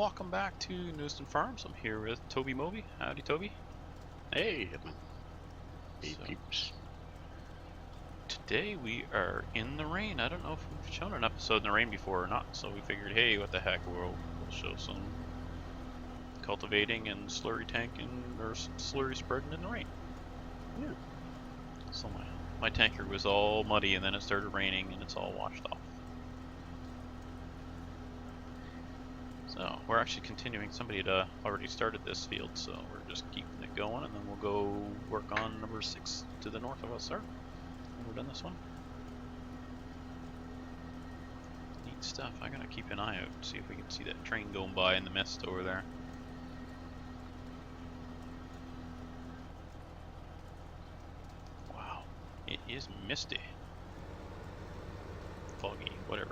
welcome back to Newston Farms. I'm here with Toby Moby. Howdy, Toby. Hey, Hitman. Hey, So, peeps. today we are in the rain. I don't know if we've shown an episode in the rain before or not, so we figured, hey, what the heck, we'll show some cultivating and slurry tanking, or some slurry spreading in the rain. Yeah. So my tanker was all muddy, and then it started raining, and it's all washed off. So we're actually continuing. Somebody had already started this field, so we're just keeping it going, and then we'll go work on number 6 to the north of us there. We're done this one. Neat stuff. I gotta keep an eye out, see if we can see that train going by in the mist over there. Wow, it is misty. Foggy, whatever.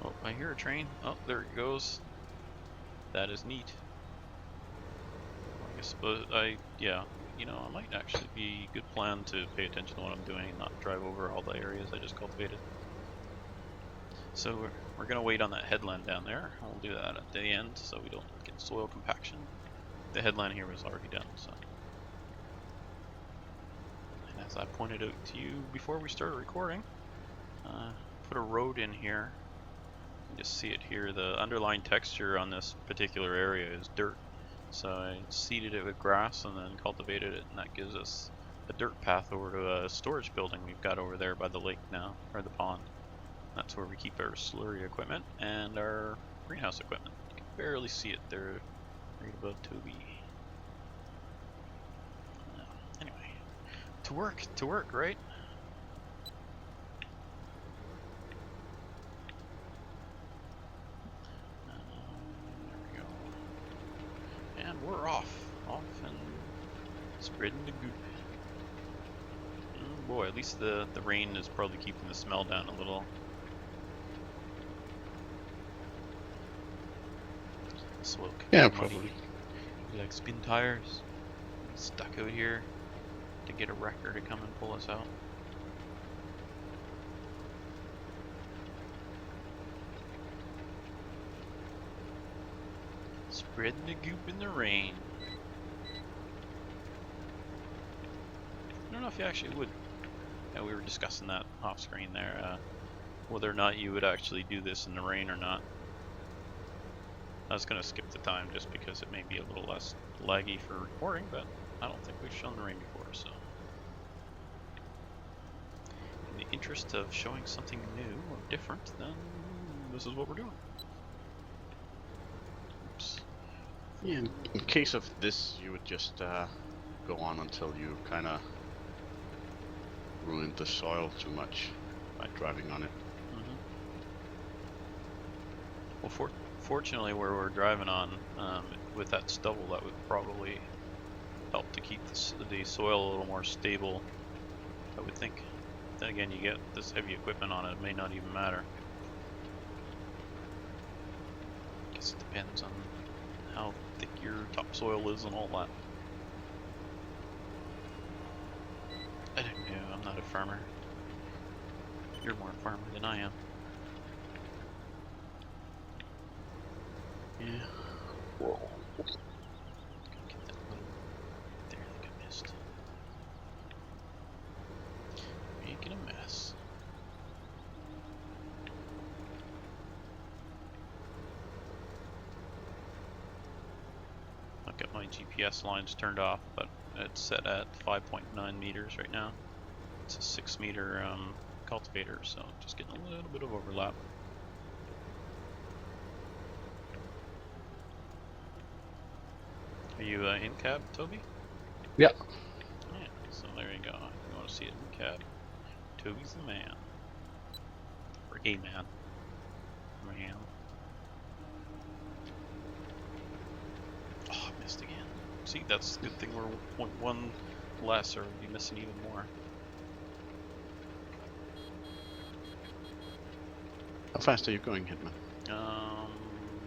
Oh, I hear a train. Oh, there it goes. That is neat. I suppose yeah, you know, it might actually be a good plan to pay attention to what I'm doing and not drive over all the areas I just cultivated. So we're gonna wait on that headland down there. We'll do that at the end so we don't get soil compaction. The headland here was already done, so. And as I pointed out to you before we started recording, put a road in here. You just see it here. The underlying texture on this particular area is dirt. So I seeded it with grass and then cultivated it, and that gives us a dirt path over to a storage building we've got over there by the lake now, or the pond. That's where we keep our slurry equipment and our greenhouse equipment. You can barely see it there, right above Toby. Anyway, to work, right? And we're off and spreading the goop. Oh boy, at least the rain is probably keeping the smell down a little. Soil Yeah, muddy. probably. We like spin tires. Stuck out here to get a wrecker to come and pull us out. Spreading the goop in the rain. I don't know if you actually would. Yeah, we were discussing that off screen there, whether or not you would actually do this in the rain or not. I was going to skip the time just because it may be a little less laggy for recording, but I don't think we've shown the rain before, so. In the interest of showing something new or different, then this is what we're doing. Oops. Yeah, in case of this, you would just go on until you kind of ruined the soil too much by driving on it. Mm-hmm. Well, fortunately, where we're driving on, with that stubble, that would probably help to keep the soil a little more stable, I would think. Then again, you get this heavy equipment on it, it may not even matter. Guess it depends on how thick your topsoil is and all that. I don't know, I'm not a farmer. You're more a farmer than I am. Yeah. Whoa. Get that little there, I think I missed. Making a mess. I've got my GPS lines turned off, but it's set at 5.9 meters right now. It's a 6 meter cultivator, so just getting a little bit of overlap. Are you in cab, Toby? Yeah. Yeah, so there you go. If you want to see it in cab, Toby's the man. Or a man. Man. Oh, I missed again. See, that's the good thing we're one less, or we'd be missing even more. How fast are you going, Hitman?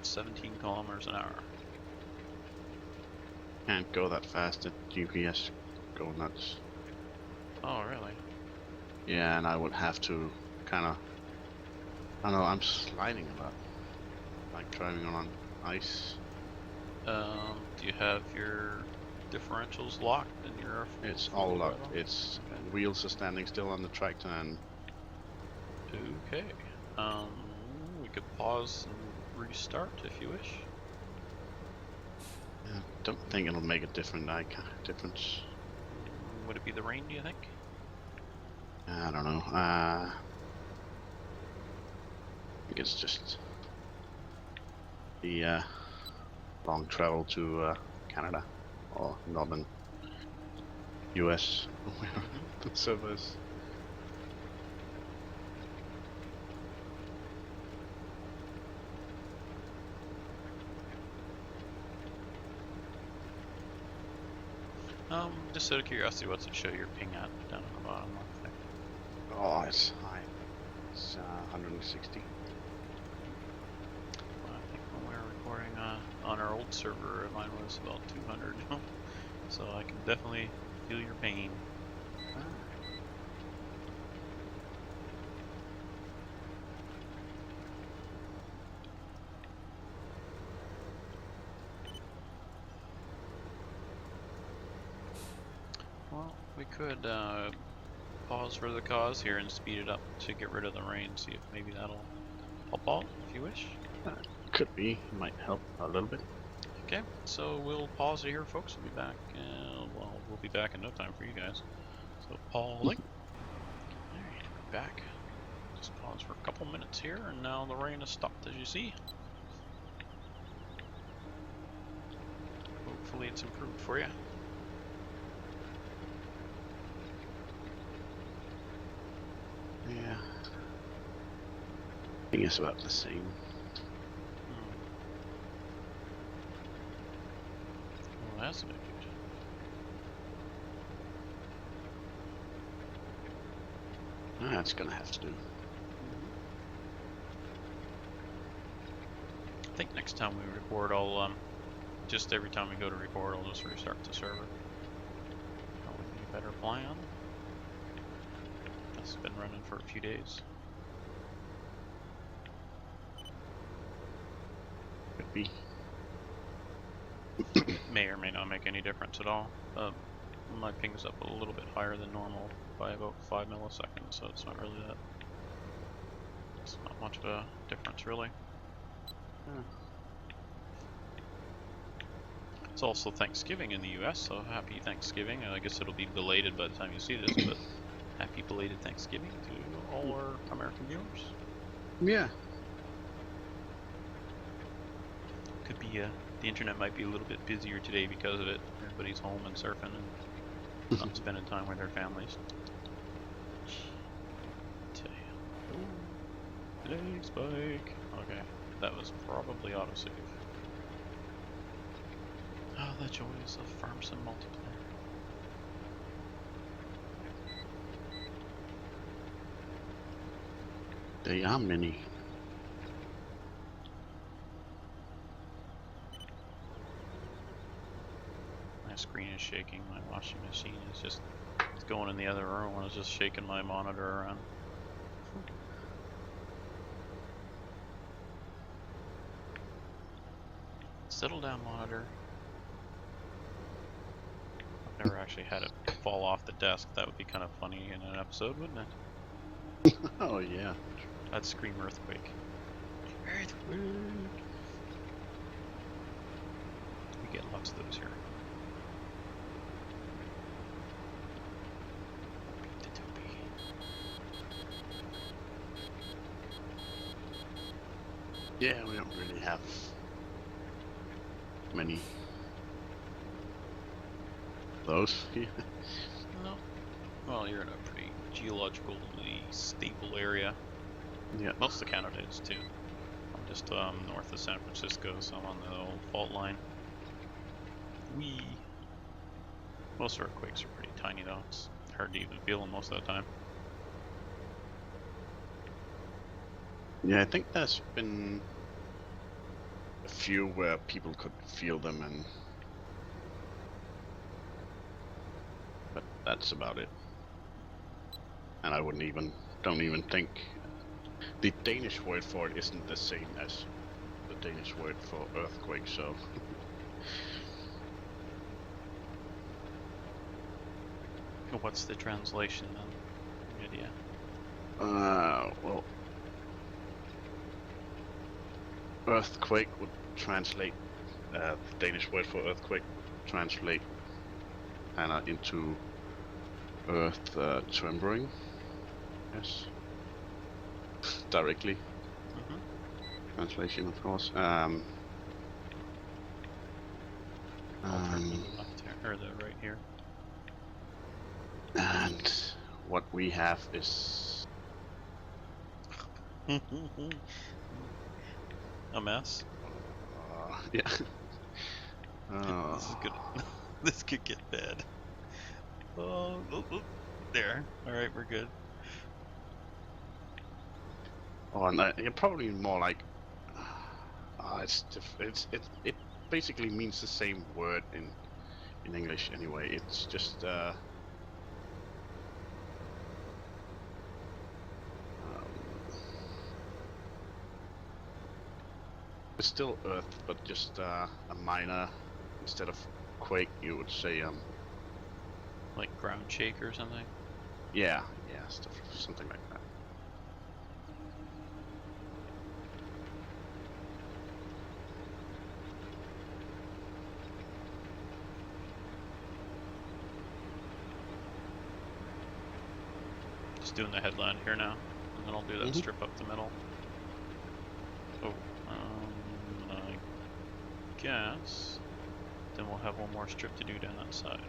17 kilometers an hour. Can't go that fast. The GPS go nuts. Oh, really? Yeah, and I would have to kind of. I don't know. I'm sliding a lot. like driving on ice. Do you have your differentials locked and your It's four-wheel all drive locked. on? It's wheels are standing still on the tractor, and Okay. We could pause and restart if you wish. I don't think it'll make a difference. Would it be the rain, do you think? I don't know. I think it's just the long travel to Canada or northern US where the server is. Just out of curiosity, what's it show your ping at down at the bottom left there? Oh, it's high. It's 160. Well, I think when we were recording on our old server, mine was about 200. So I can definitely feel your pain. Well, we could pause for the cause here and speed it up to get rid of the rain. See if maybe that'll help out if you wish. Could be. Might help a little bit. Okay, so we'll pause it here, folks. We'll be back. Well, we'll be back in no time for you guys. So pausing. Alright, we're back. Just pause for a couple minutes here, and now the rain has stopped, as you see. Hopefully it's improved for you. Yeah. I think it's about the same. Well, that's a bit good. That's gonna have to do. I think next time we record, I'll just every time we go to record, I'll just restart the server. That would be a better plan. It's been running for a few days. Could be. May or may not make any difference at all. My ping's up a little bit higher than normal by about 5 milliseconds, so it's not really that. It's not much of a difference, really. It's also Thanksgiving in the US, so happy Thanksgiving. I guess it'll be belated by the time you see this, but happy belated Thanksgiving to all our American viewers. Yeah. Could be the internet might be a little bit busier today because of it. Everybody's home and surfing and not spending time with their families. Tell you. Leg spike. Okay, that was probably autosave. Oh, the joys of farm sim multiplayer. There are many. My screen is shaking. My washing machine is just it's going in the other room. I was just shaking my monitor around. Settle down, monitor. I've never actually had it fall off the desk. That would be kind of funny in an episode, wouldn't it? Oh yeah. I'd scream earthquake. Earthquake! We get lots of those here. Yeah, we don't really have many of those here. No. Well, you're in a pretty geologically stable area. Yeah. Most of Canada is too. I'm just north of San Francisco, so I'm on the old fault line. Most earthquakes are pretty tiny though. It's hard to even feel them most of the time. Yeah, I think there's been a few where people could feel them, but that's about it. And I don't even think the Danish word for it isn't the same as the Danish word for earthquake, so What's the translation then? Any idea? well, earthquake would translate, the Danish word for earthquake would translate kind of into earth trembling. Yes. Directly. Translation, of course. I'll turn to the left here, or the right here. And what we have is A mess. yeah. This is good. This could get bad. Oh, there. All right, we're good. Oh, and you're probably more like. It basically means the same word in English anyway. It's just it's still earth, but just a minor, instead of quake, you would say Like ground shake or something. yeah, something like that. Just doing the headland here now, and then I'll do that strip up the middle. Oh, I guess then we'll have one more strip to do down that side.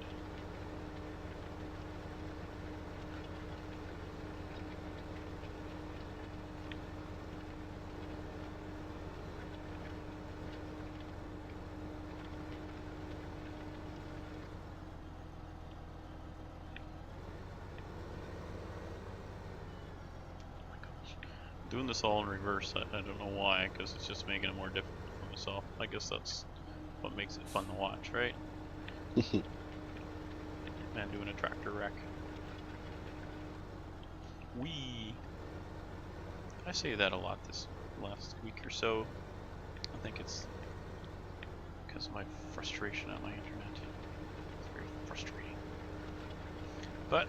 Doing this all in reverse, I don't know why, because it's just making it more difficult for myself. I guess that's what makes it fun to watch, right? And doing a tractor wreck. I say that a lot this last week or so. I think it's because of my frustration on my internet. It's very frustrating. But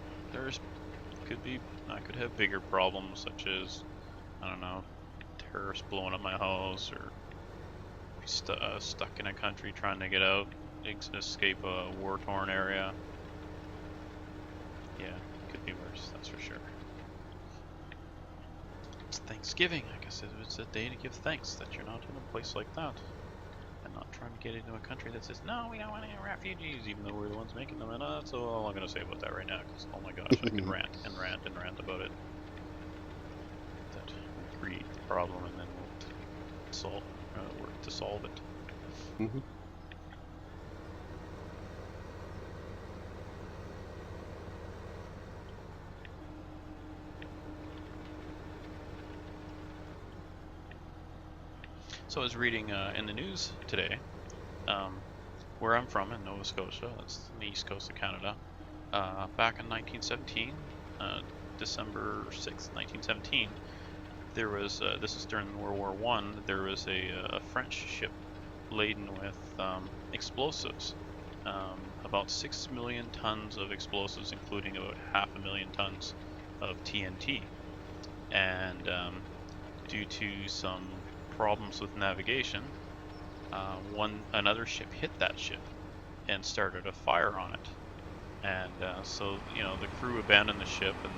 I could have bigger problems, such as, I don't know, terrorists blowing up my house, or stuck in a country trying to get out, escape a war-torn area. Yeah, could be worse, that's for sure. It's Thanksgiving, I guess it's a day to give thanks that you're not in a place like that. And not trying to get into a country that says, no, we don't want any refugees, even though we're the ones making them. And that's all I'm going to say about that right now, because oh my gosh, I can rant and rant and rant about it. That will create the problem, and then we'll work to solve it. So I was reading in the news today, where I'm from in Nova Scotia, that's the east coast of Canada, back in 1917, December 6th, 1917, there was, this is during World War I, there was a French ship laden with explosives, about 6 million tons of explosives, including about 500,000 tons of TNT. And due to some problems with navigation, another ship hit that ship and started a fire on it. And so, the crew abandoned the ship, and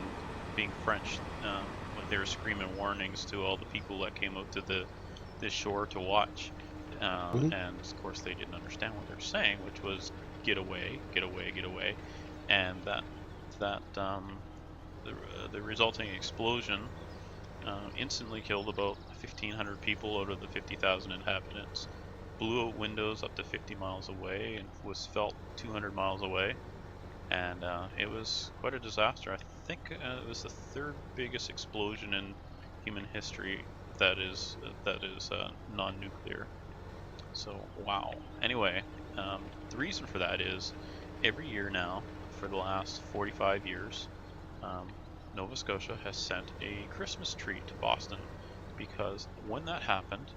being French, they were screaming warnings to all the people that came out to the shore to watch. And of course they didn't understand what they were saying, which was get away, get away, get away. And the resulting explosion instantly killed about 1,500 people out of the 50,000 inhabitants, blew out windows up to 50 miles away, and was felt 200 miles away. And it was quite a disaster. I think it was the third biggest explosion in human history that is non-nuclear. So wow. Anyway, the reason for that is every year now, for the last 45 years, Nova Scotia has sent a Christmas tree to Boston, because when that happened,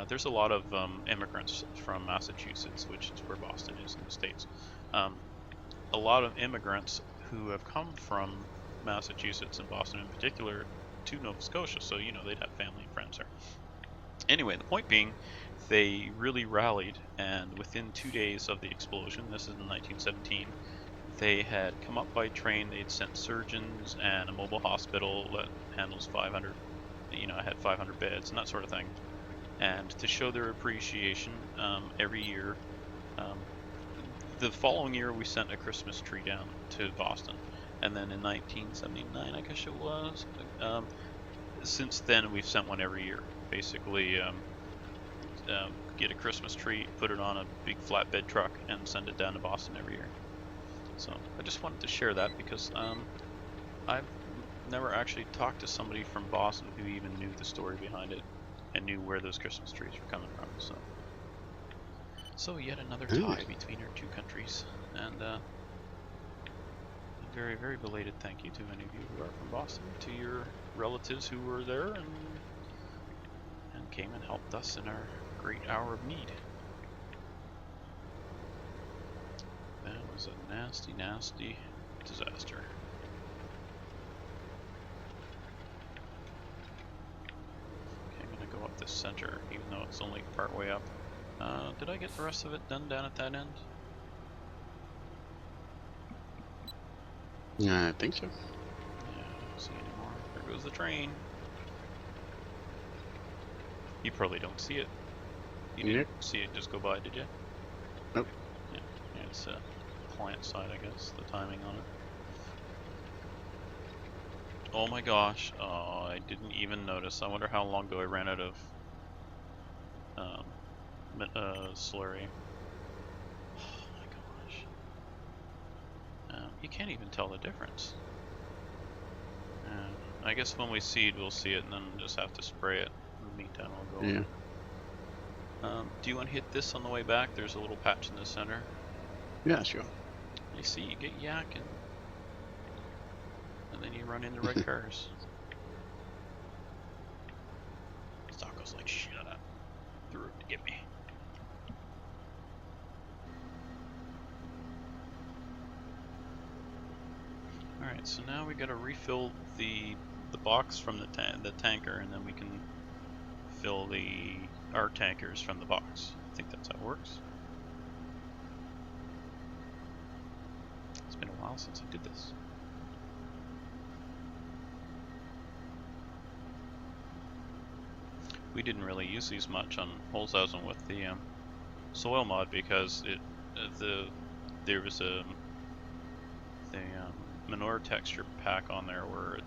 there's a lot of immigrants from Massachusetts, which is where Boston is in the States. A lot of immigrants who have come from Massachusetts and Boston in particular to Nova Scotia, so they'd have family and friends there. Anyway, the point being, they really rallied, and within 2 days of the explosion, this is in 1917, they had come up by train. They'd sent surgeons and a mobile hospital that handles 500, had 500 beds and that sort of thing. And to show their appreciation, every year, the following year we sent a Christmas tree down to Boston, and then in 1979, I guess it was. Since then, we've sent one every year. Basically, get a Christmas tree, put it on a big flatbed truck, and send it down to Boston every year. So I just wanted to share that because I've never actually talked to somebody from Boston who even knew the story behind it and knew where those Christmas trees were coming from. So yet another tie between our two countries, and a very, very belated thank you to any of you who are from Boston, to your relatives who were there and came and helped us in our great hour of need. That was a nasty, nasty disaster. Okay, I'm gonna go up this center, even though it's only part way up. Did I get the rest of it done down at that end? Yeah, I think so. Yeah, I don't see anymore. There goes the train. You probably don't see it. You didn't see it just go by, did you? Nope. Yeah, it's a plant side, I guess, the timing on it. Oh my gosh, I didn't even notice. I wonder how long ago I ran out of slurry. Oh my gosh. You can't even tell the difference. I guess when we seed, we'll see it and then just have to spray it. In the meantime, I'll go. Yeah. Do you want to hit this on the way back? There's a little patch in the center. Yeah, sure. You see, you get yakking. And then you run into red cars. Stocko's like, shut up. Through to get me. Alright, so now we gotta refill the box from the tanker, and then we can fill our tankers from the box. I think that's how it works. It's been a while since I did this. We didn't really use these much on Holzhausen with the soil mod because there was a manure texture pack on there where it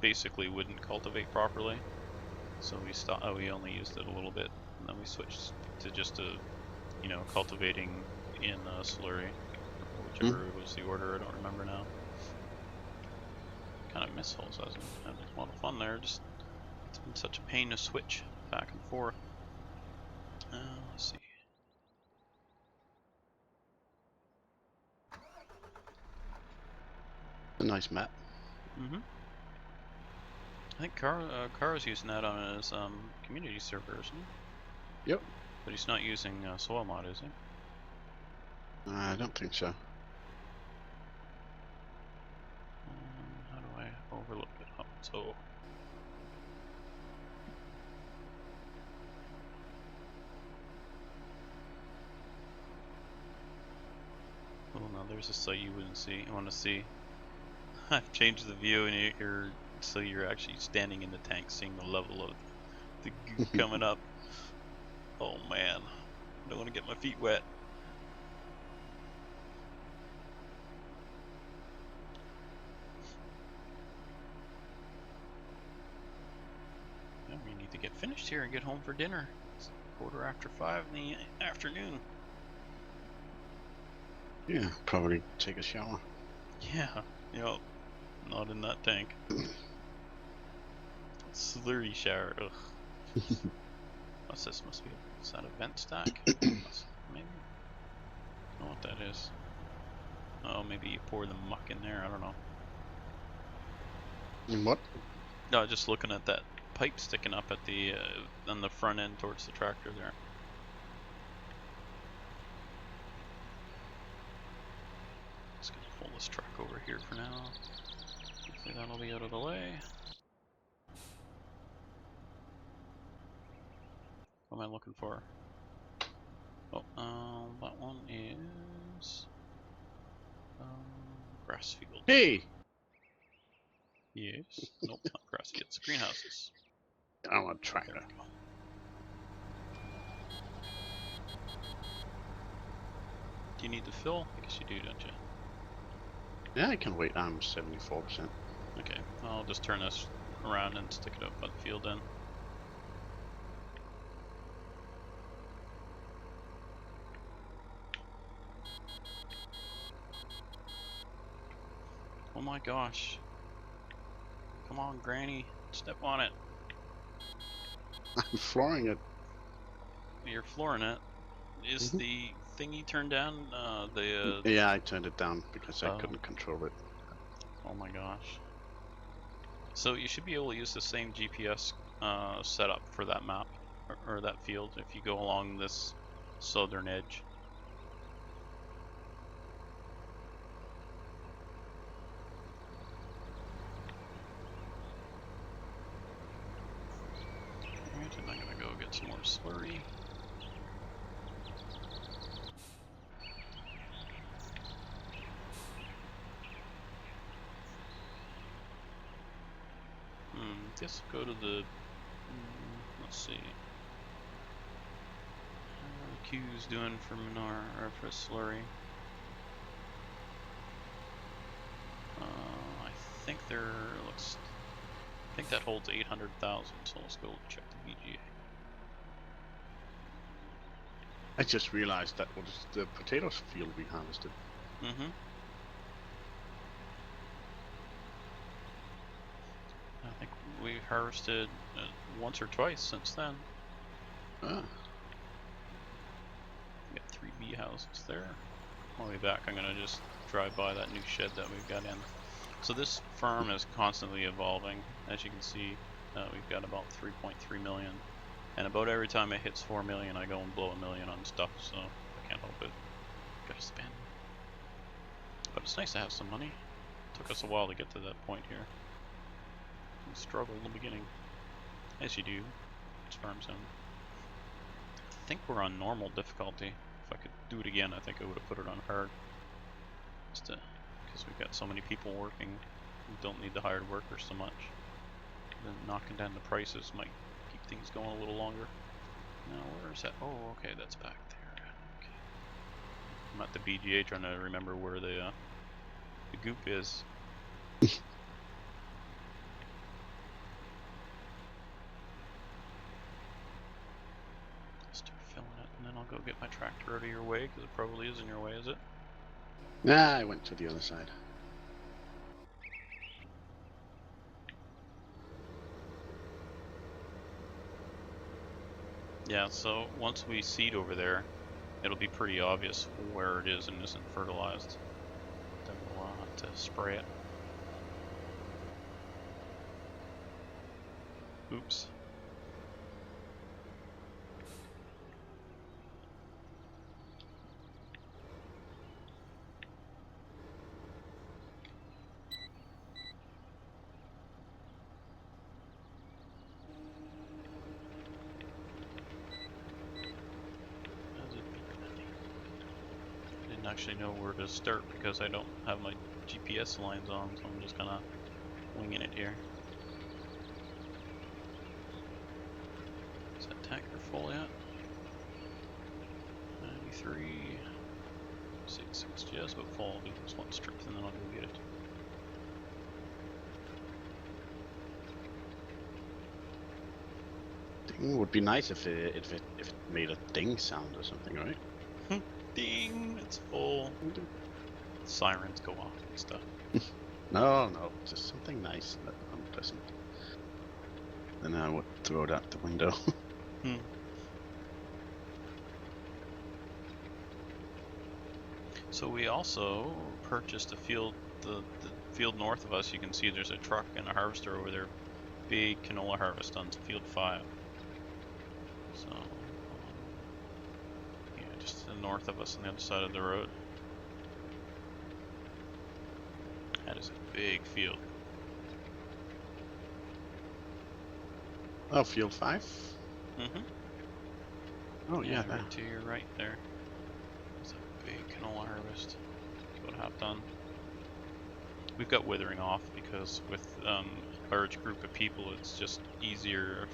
basically wouldn't cultivate properly. So we only used it a little bit, and then we switched to just cultivating in slurry, whichever was the order. I don't remember now. Kind of miss Holzhausen. Had a lot of fun there. Just it's been such a pain to switch back and forth. Let's see. A nice map. Mm-hmm. I think Cara's using that on his community server, isn't he? Yep. But he's not using soil mod, is he? I don't think so. How do I overlook it? Oh, so. Oh no, there's a site you wouldn't see. I want to see. I've changed the view, and so you're actually standing in the tank, seeing the level of the goo coming up. Oh man, I don't want to get my feet wet. Yeah, we need to get finished here and get home for dinner. It's 5:15 in the afternoon. Yeah, probably take a shower. Yeah, yep. Not in that tank. Slurry shower. Ugh. What's this? Must be. Is that a vent stack? Maybe. I don't know what that is. Oh, maybe you pour the muck in there. I don't know. In what? No, just looking at that pipe sticking up at the on the front end towards the tractor there. Just gonna pull this truck over here for now. Hopefully that'll be out of the way. What am I looking for? Oh, that one is grass field. Hey! Yes. Nope, not grass fields. Greenhouses. I want a There tractor. we go. Do you need to fill? I guess you do, don't you? Yeah, I can wait. I'm 74%. Okay, I'll just turn this around and stick it up by the field then. Oh my gosh. Come on, Granny. Step on it. I'm flooring it. You're flooring it. Is the thingy turned down? Yeah, I turned it down because I Oh. couldn't control it. Oh my gosh. So you should be able to use the same GPS setup for that map or that field if you go along this southern edge. Alright, and I'm gonna go get some more slurry. Guess go to the, let's see. What are the Q's doing for manure, or for slurry? I think there looks, I think that holds 800,000, so let's go check the VGA. I just realized that was the potatoes field we harvested. Mm-hmm. I think we harvested once or twice since then. Ah. We got 3 bee houses there. On the way back, I'm gonna just drive by that new shed that we've got in. So this farm is constantly evolving. As you can see, we've got about 3.3 million. And about every time it hits 4 million, I go and blow $1 million on stuff, so I can't help it. Gotta spend. But it's nice to have some money. Took us a while to get to that point here. We struggled in the beginning. As you do. It's farm sim. I think we're on normal difficulty. If I could do it again, I think I would have put it on hard. Just because we've got so many people working, we don't need the hired workers so much. Then knocking down the prices might keep things going a little longer. Now, where is that? Oh, okay, that's back there. Okay. I'm at the BGA trying to remember where the goop is. Start filling it, and then I'll go get my tractor out of your way, because it probably is in your way, is it? Nah, I went to the other side. Yeah, so once we seed over there, it'll be pretty obvious where it is and isn't fertilized. Then we'll have to spray it. Oops. I didn't actually know where to start because I don't have my GPS lines on, so I'm just kind of winging it here. Is that tanker full yet? 93. 6, just about full. I'll do this one strip and then I'll go get it. Ding would be nice if it made a ding sound or something, right? Ding! It's full. Sirens go off and stuff. No, just something nice, not unpleasant. Then I would throw it out the window. So we also purchased a field, the field north of us. You can see there's a truck and a harvester over there big canola harvest on field 5. So, yeah, just to the north of us on the other side of the road. That is a big field. Oh, field 5? Mm-hmm. Oh, yeah, that. Right to your right there. It's a big canola harvest. That's about half done. We've got withering off because with a large group of people, it's just easier if,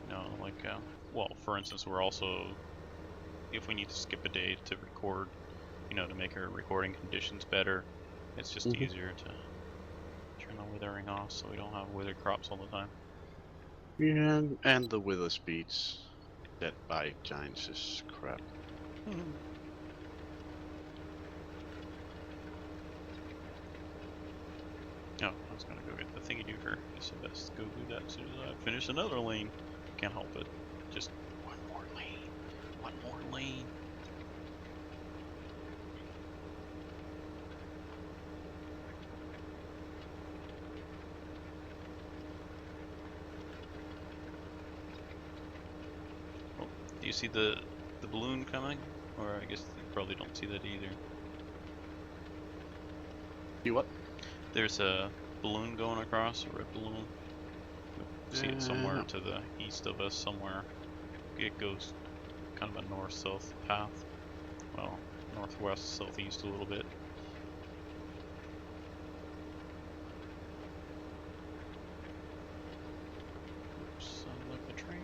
you know, like, well, for instance, we're also, if we need to skip a day to record, you know, to make our recording conditions better, it's just easier to turn the withering off so we don't have withered crops all the time. Yeah, and the wither speeds dead by giants is crap. Oh, I was gonna go get the thingy do her. I said let's go do that as soon as I finish another lane. Can't help it. Just one more lane. One more lane. Oh, do you see the balloon coming? Or I guess you probably don't see that either. See what? There's a balloon going across, a red balloon. See it somewhere to the east of us, somewhere. It goes kind of a north-south path. Well, northwest, southeast a little bit. Oops, sounds like a train.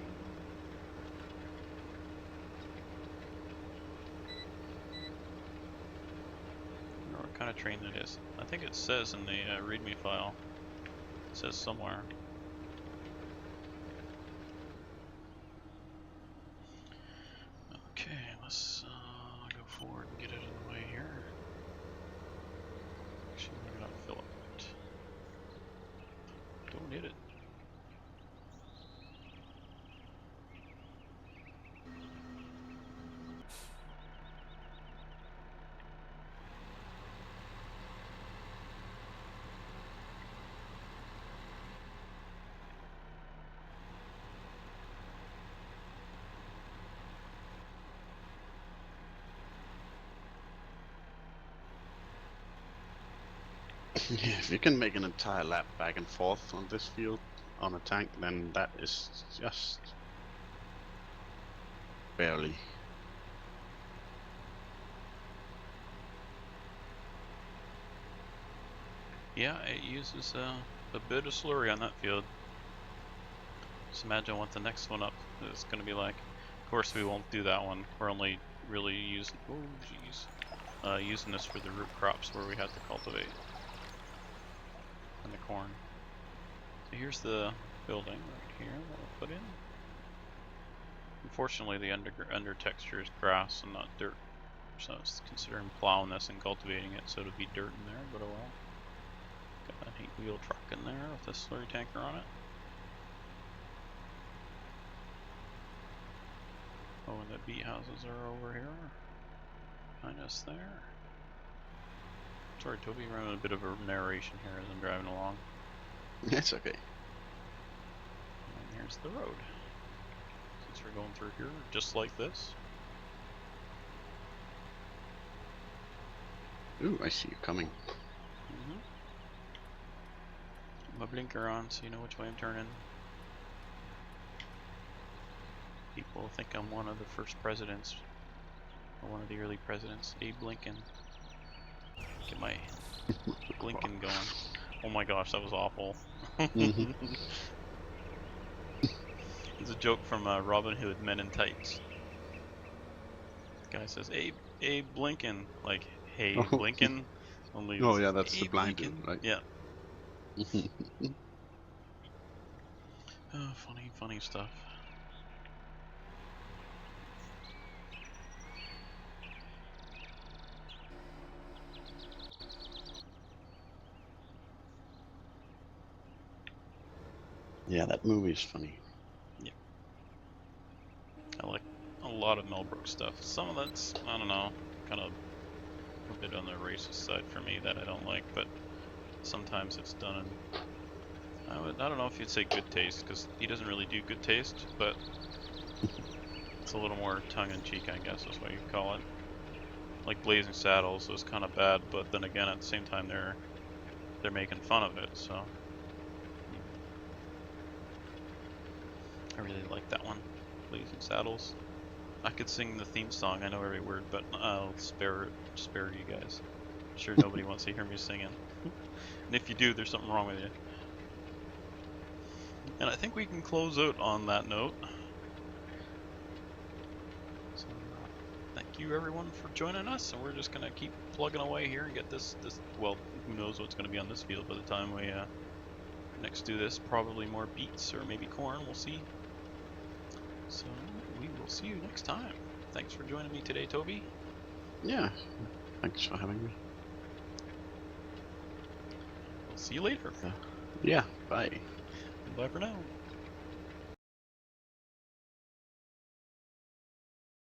I wonder what kind of train that is. I think it says in the README file. It says somewhere. Okay, let's go forward and get it out of the way here. Actually, maybe not fill up it. Don't need it. Yeah, if you can make an entire lap back and forth on this field on a tank, then that is just barely. Yeah, it uses a bit of slurry on that field. Just imagine what the next one up is going to be like. Of course, we won't do that one. We're only really using, using this for the root crops where we had to cultivate. And the corn. So here's the building right here that we'll put in. Unfortunately, the under texture is grass and not dirt, so I was considering plowing this and cultivating it so it'll be dirt in there, but oh well. Got that 8-wheel truck in there with a slurry tanker on it. Oh, and the bee houses are over here behind us there. Sorry, Toby, running a bit of a narration here as I'm driving along. It's okay. And here's the road. Since we're going through here, just like this. Ooh, I see you coming. My blinker on so you know which way I'm turning. People think I'm one of the first presidents, or one of the early presidents, Abe Lincoln. Get my blinking going. Oh my gosh, that was awful. It's a joke from Robin Hood, Men in Tights. The guy says, Abe Lincoln, like, hey, Blinken. Only oh yeah, that's Abe the blind Lincoln. dude, right? Yeah. Oh, funny stuff. Yeah, that movie is funny. Yeah. I like a lot of Mel Brooks stuff. Some of that's, I don't know, kind of a bit on the racist side for me that I don't like, but sometimes it's done in, I don't know if you'd say good taste, because he doesn't really do good taste, but it's a little more tongue-in-cheek, I guess is what you'd call it. Like Blazing Saddles was kind of bad, but then again, at the same time, they're making fun of it, so. I really like that one, Blazing Saddles. I could sing the theme song, I know every word, but I'll spare you guys. I'm sure nobody wants to hear me singing. And if you do, there's something wrong with you. And I think we can close out on that note. So, thank you everyone for joining us, and we're just gonna keep plugging away here and get this. Well, who knows what's gonna be on this field by the time we next do this? Probably more beets or maybe corn. We'll see. So we will see you next time. Thanks for joining me today, Toby. Yeah, thanks for having me. We'll see you later. Yeah, bye. Bye for now.